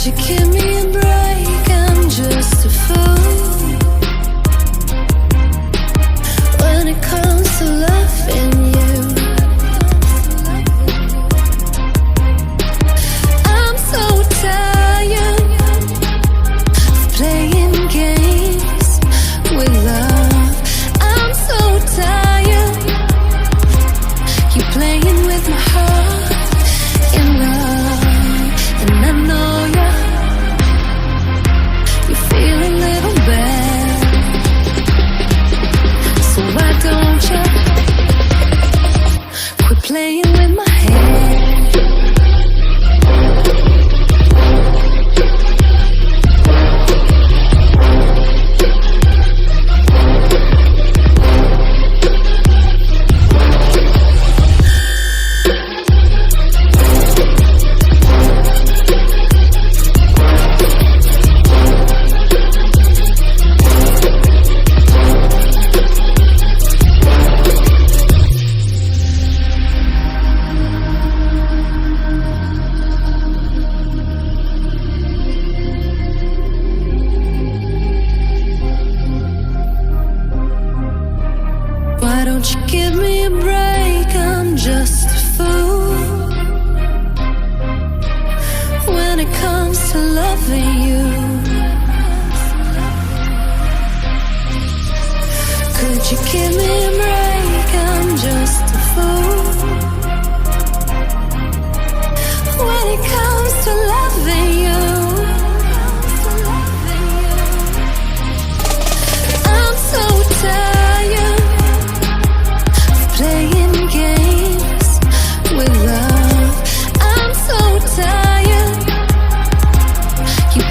you give me a break? I'm just a fool when it comes to loving you. I'm so tired of playing games with love. I'm so tired, you playing with my heart in love. And I know you feel a little bad, so why don't you quit playing with my head? Why don't you give me a break? I'm just a fool when it comes to loving you. Could you give me a break? I'm just a fool when it comes to loving you. I'm so tired playing games with love. I'm so tired, you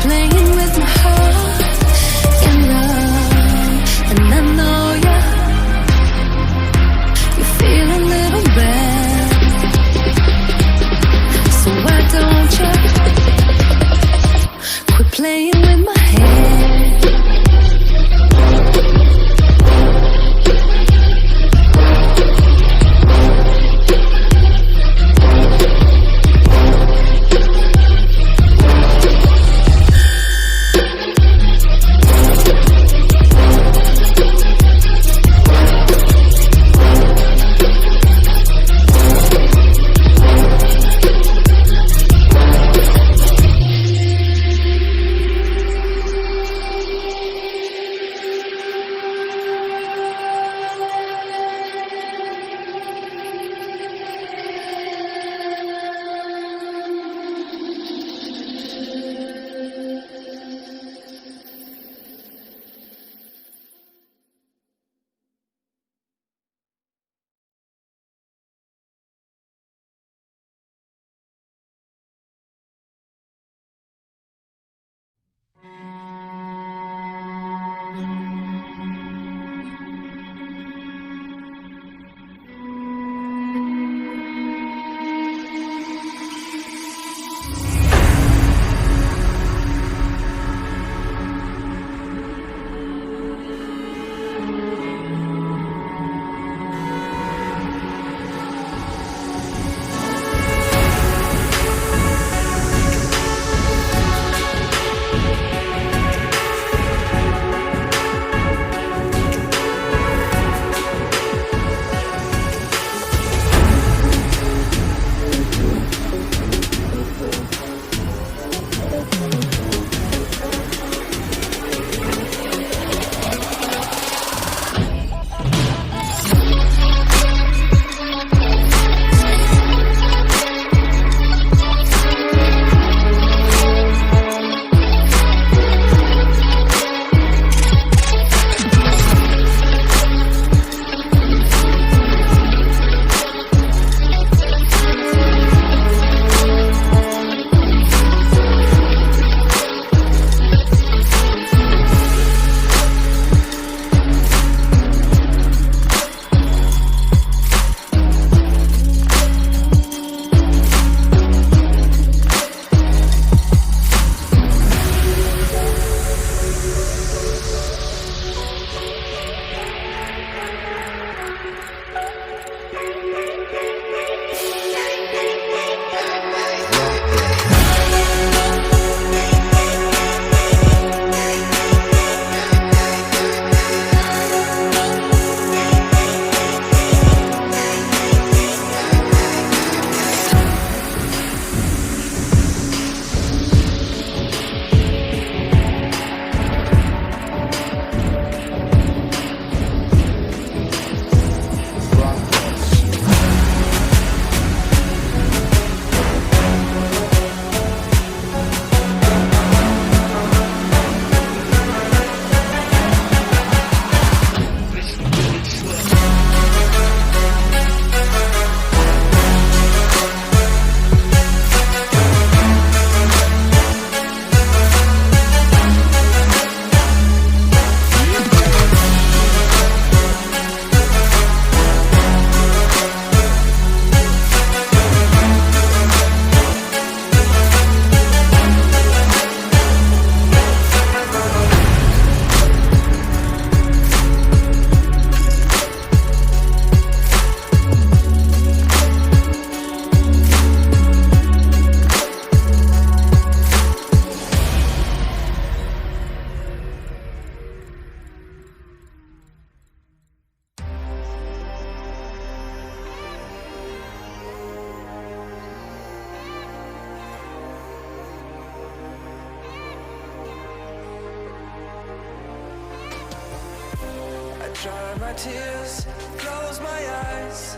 dry my tears, close my eyes.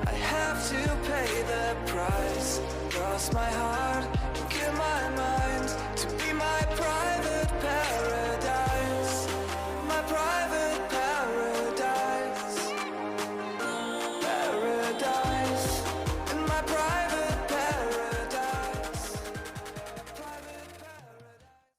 I have to pay the price. Lost my heart.